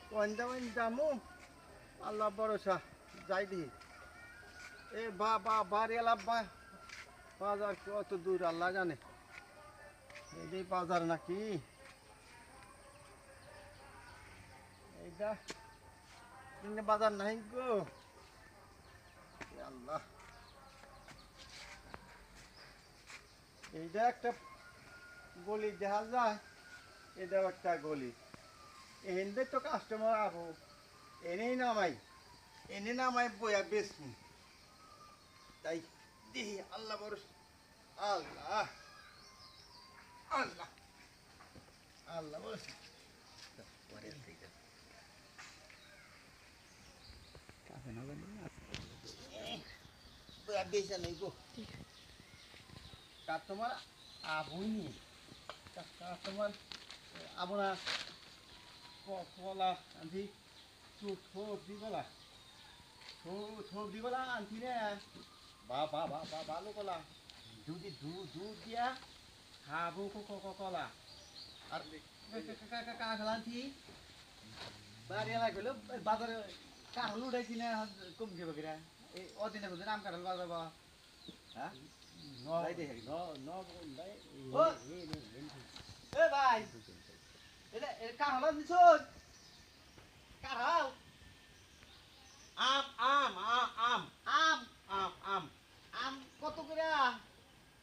কোন যামু আল্লাহ ভরসা যাই দি এ বাড়িওয়ালা বাজার কত দূর আল্লাহ জানে এই বাজার নাকি এইটা বাজার নাই গো আল্লাহ এইটা একটা গলি দেখা যায় এটাও একটা গলি এনে তো কাস্টমার আবো এনে নামাই বইয়া বেশমি তাই দেখি আল্লাহ বড় আল্লাহ আল্লাহ আল্লাহ বড় বেশা নেই গো কাস্টমার আবুনি কাস্টমার আপনার কলা আনছি থোপ দি কলা থোপ দি কলা আনছি রে ভালো কলা দুধ দিয়া খাবো কলা আর কাঁঠাল আনছি বাড়ি এলাকা গেলো বাজারে কাঁঠাল উঠাইছি না কম খেয়ে বাকিরা এই অদিনে বুঝে নাম কাঁঠাল বাজার বা হ্যাঁ ভাই কাঁঠাল আনছিস কাঁঠাল আম আম আম আম আম আম আম কত করে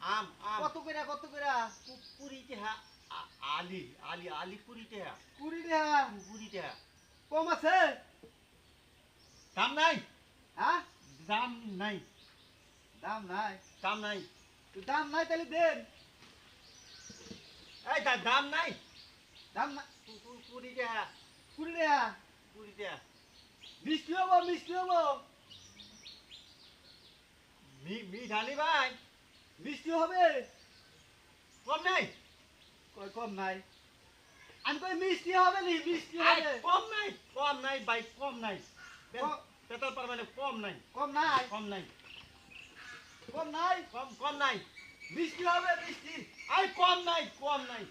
আম কত করে পুরি টেহা আলি পুরি টেহা পুরি টেহা কম আছে দাম নাই হ্যাঁ দাম নাই দাম নাই তাহলে দেন এই দাম নাই পুরি টেহা মিষ্টি হবো মিঠালি ভাই মিষ্টি হবে কম নাই আমি কই মিষ্টি হবে নি কম নাই ভাই কম নাই পেট্রোল পারমানে কম নাই মিষ্টি হবে আই কম নাই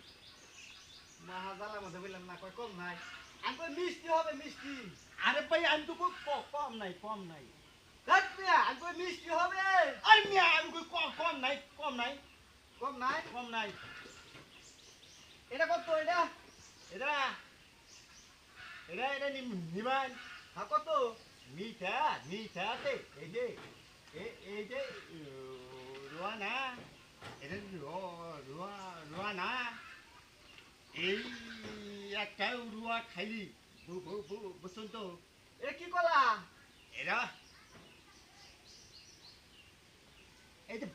মাহাজালা মধ্যে বললাম না কই কম নাই আমি কই মিষ্টি হবে আরে ভাই আমি তো কম নাই দেখ মিয়া আমি কই মিষ্টি হবে আরে মিয়া আমি কই কম নাই এটা কত এটা নিবান হ্যাঁ কত মিঠাতে এই যে রোয়ানা এটা রোয়ানা এই একটা রুয়া খাইলি বুঝছেন তো এ কি কলা এরা এই যে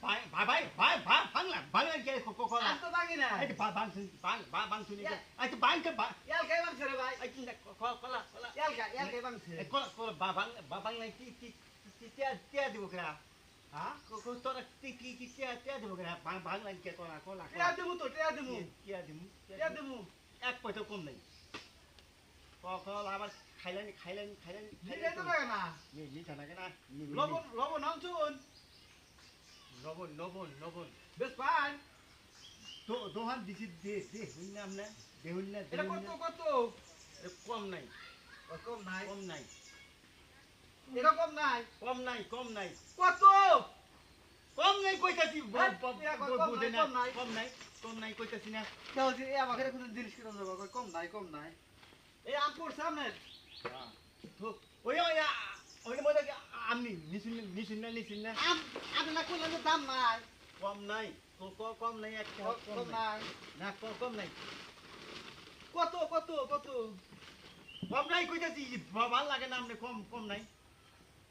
ভাঙলা কে কলা তো ভাঙি না এই যে বাং শুনি আচ্ছা বাংকে ইয়াল কে বাংছে রে ভাই আচ্ছা কলা ইয়াল কে বাংছে কলা বাংলা কি তিয়া দিব করা হ্যাঁ তোরা কি তিয়া দিব করা বাংলা কে কলা তিয়া দিমু এক পয়সা কম নাই কলা আবার খাইলেন মিঠা তো লাগে না মিঠা লাগে না লবণ আনছুন লবণ বেশ পান তো দোহান দিছি দে হইনাম না দেহুন না এটা কত কম নাই এটা কম নাই কত কম নাই কইতাছি কম নাই কইতাছি না তাও যে আমাকে কোন জিনিস কিনা যাবে কম নাই এই আমপুর সামনে হ্যাঁ তো ওই মধ্যে আমি নিছুন না আম না কোন দাম নাই কম নাই একটা কম নাই না কম নাই কত কম নাই কইতাছি ভালো লাগে না আমনে কম নাই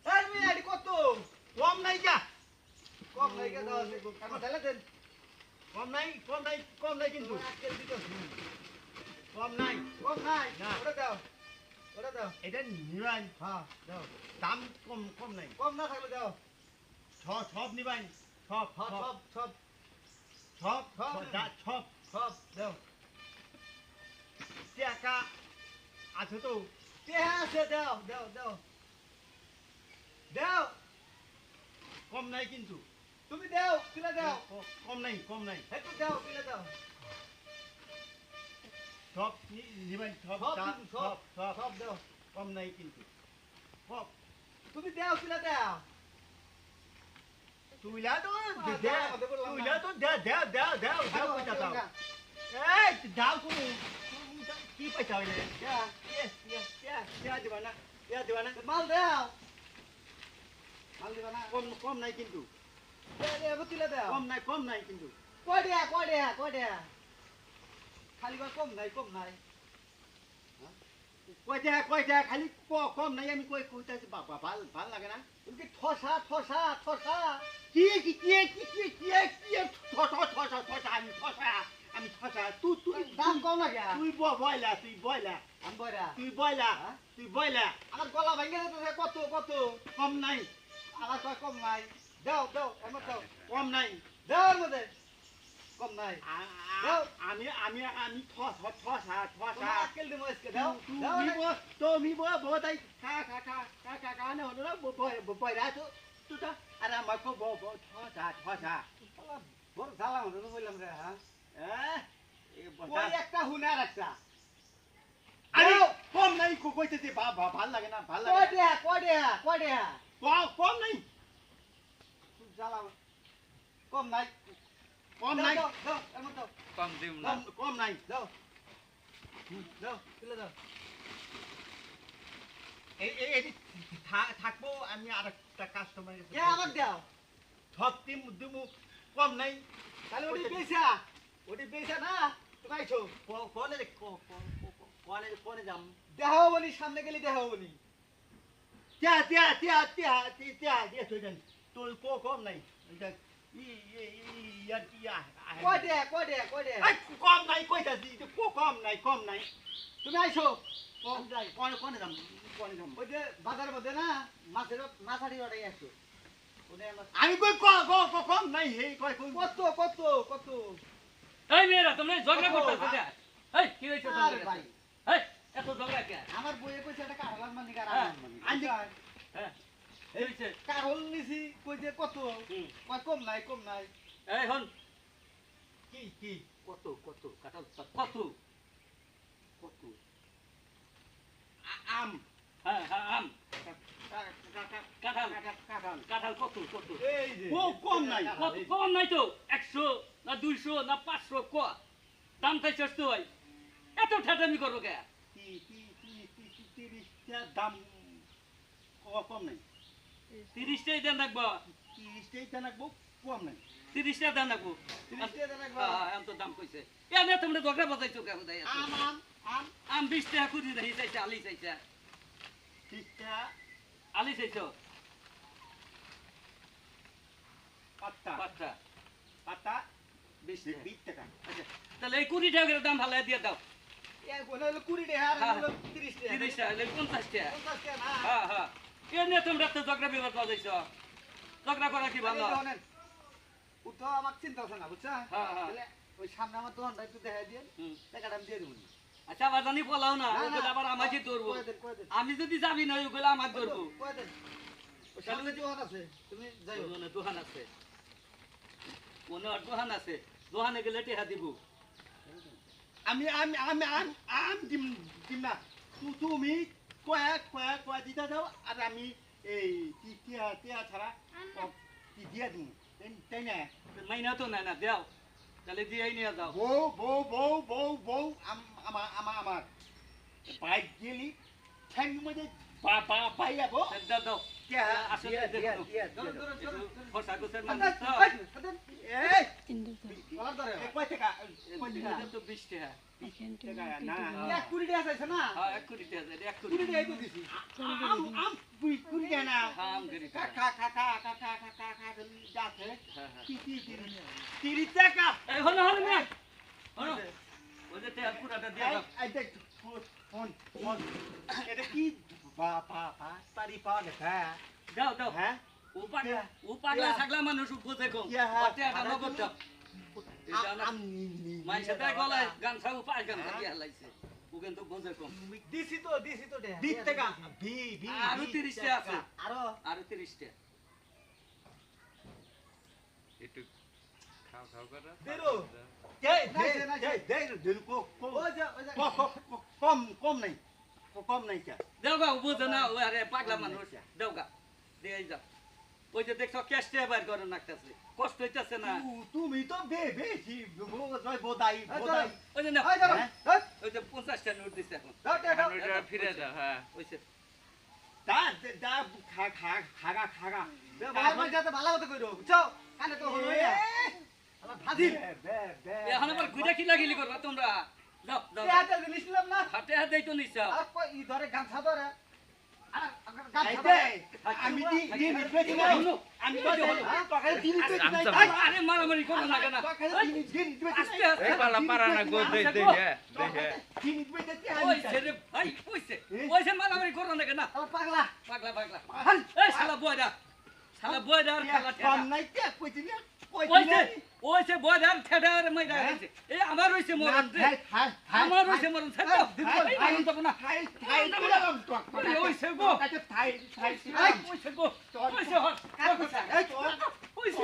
এই মিয়া এডি কত কম নাই যা দাও কামা ঢালা দেন কম নাই কিন্তু কম নাই না ওটা দাও এটা নিবান হ্যাঁ দাও দাম কম নাই কম না থাকলে দাও সব নিবান সব দাও টাকা আছে তো আছে দাও কম নাই কিন্তু তুমি দাও কিনা দাও কম নাই একটু দাও কিনা দাও সব নিবেন সব সব সব সব দাও কম নাই কিন্তু সব তুমি দেও কিলা দেও তুইলা তো দাও পয়সা দাও এই দাও তুমি কি পয়সা হইলে দিবা না মাল দেও মাল দিবা না কম নাই কিন্তু কিলা দেও কম নাই কিন্তু কয় দেয়া খালি কম নাই কয়টা খালি কম নাই আমি কইতাছি বাবা ভাল লাগে না তুমি ঠসা কি আমি ঠসা তুই দাম কম না কে তুই বয়লা আমি বইরা তুই বয়লা আমার গলা ভাঙে যেতেছে কত কম নাই আমার কয় কম নাই দাও এমন দাও কম নাই দাও এর মধ্যে কম নাই আমি ঠসা তোমার আক্কেল দিমু আজকে দাও তুমি বোধাই খা না হলো না বয়রা তুই আরে আমার ঠসা বড় জ্বালা হলো বললাম রে হ্যাঁ কই একটা হুনা রাখছা আরে কম নাই কইতেছি ভাল লাগে না ভাল লাগে কম নাই জ্বালা কম নাই দাও এমন দাও কম দিম না কম নাই দাও কিলো দাও এই থাকবো আমি আর একটা কাস্টমার আমার দাও সব দিমু কম নাই তাহলে ওটি পেয়েছা না তুমি আইছো কোনে যাম দেখাও বলি সামনে গেলি দেখাও বলি তোর কম নাই কম নাই কইতাছি কম নাই তুমি আইছো কোনে যাম ওই যে বাজারের মধ্যে না মাছারি ওটাই আসো আমি কই কম নাই হে কয় কত এই মেয়েরা তোমরা ঝগড়া করতেছো যা এই কি হইছে আরে তোমাদের ভাই এই এত ঝগড়া কে আমার বইয়ে কইছে এটা কারলার মানে আনজি হ্যাঁ এই হইছে কারল নিছি কইছে কত কয় কম নাই এই হন কি কত কাটাল কত আম হ্যাঁ আম কাঁঠাল কত এই যে কম নাই কত কম নাই তো 100 না 200 না 500 ক দাম চাইছস তুই এত ঠাটামি করবো কে দাম কম নাই 30 টাই দেন রাখবো 30 টাকা নাকবো কম নাই 30 টাকা দেন রাখবো 30 টাকা দেন রাখবো। এম তো দাম কইছে এমনি তোমরা ঝগড়া বাজাইছো কে বুঝাই আম 20 টাকা কুড়ি দেই চাইছে আলি চাইছে 30 টাকা আলি চাইছো পাতা পাঁচটা 20 টাকা আচ্ছা তাহলে এই 20 টাকা করে দাম ভালো দিয়ে দাও এই কোন হলো 20 টাকা আর হলো 30 টাকা 30 টাকা 50 টাকা 50 টাকা না হ্যাঁ এমনি তোমরা তো ঝগড়া বিবাদ বাজাইছো ঝগড়া করা কি ভালো উঠো আমাকে চিন্তা হচ্ছে না বুঝছা হ্যাঁ। তাহলে ওই সামনে আমার দোকানটা একটু দেখাই দিয়ে টাকাটা আমি দিয়ে দেবো আচ্ছা আবার জানি বলাও না ওগুলো আবার আমাকে ধরবো আমি যদি যাবি না ওগুলো আমার ধরবো ওই সামনে দোকান আছে তুমি যাই ওখানে দোকান আছে মনে আর দোকান আছে দোকানে গেলে টেহা দিব আমি দিম না তুমি কয়া দিতে দাও আর আমি এই টিয়া ছাড়া দিয়া দিম তাই না মাইনা তো না দেও তাহলে দিয়েই নিয়ে যাও বউ আমার বাইক গেলি ঠ্যাং মধ্যে পাই যাবো দাও আসলে খরচা গোছের মানুষ তো কয় টাকা তো 20 টাকা না 20 টাকা চাইছে না হ্যাঁ 1 কোটি টাকা 1 কোটি 20 টাকাই তো দিছি আম কুড়ি না আম গরি কাকা যাচ্ছে হ্যাঁ 30 টাকা এই হলো না হলো ওই যে তেল পুরাটা দিয়ে দাও এই দেখ ফোন এটা কি পারি পাওয়া দেখা দাও হ্যাঁ ও পাগলা ছাগলা মানুষ বোঝে কম ওতে একটা নগদ দাও মাইসে দেখ গলায় গান ছাগু পাঁচ গান দিয়ে হালাইছে ও কিন্তু বোঝে কম দিছি তো 20 টাকা আরো 30 টাকা আছে আরো 30 টাকা একটু খাও করে বেরো দে নাইছে, নাইছে। দে দিন ওই যে কম নাই কম নাই কে দেওগা বুঝো না ও আরে পাগলা মানুষ দেওগা দিয়ে যাও ওই যে দেখছো ক্যাশটা বাইর করে নাকতেছে কষ্ট হইতাছে না তুমি তো বেশি বোধাই ওই যে না ওই ধরো ওই যে 50টা নোট দিছে এখন দাও দাও এটা ফিরে দাও হ্যাঁ ওইছে দা খাগা ভাই ভাই যাতে ভালো মতো কইরো বুঝছো কানে তো হলো না আবার ফাজিল এখন আবার ঘুরে কি লাগিলি করবা তোমরা দাও দাও এ হাতে জিনিস নিলাম না হাতে হাতে তো নিছা আর কই ই ধরে গামছা ধরে আর গামছা আইতে ধরে আমি দিন বেশি না আমি তো টাকা দিন বেশি নাই আরে মারামারি করো না কেন দিন বেশি আস্তে আস্তে এই পালা পারা না গো দে দে দে দিন বেশি ওইছে রে ভাই ওইছে মারামারি করো না কেন আমার পাগলা পাগলা পাগলা এই শালা বয়দা আর খেলা কম নাই কে কইছি না ওইছে বয়দার ঠেডার মাইরা গেছে এই আমার হইছে মরণ আমার হইছে মরণ ছাড়ো আইন তো না ওইছে গো ওইছে গো ওইছে হট ওইছে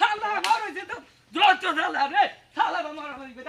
শালা আমার হইছে তো দ্রুত শালা রে শালা আমার হইছে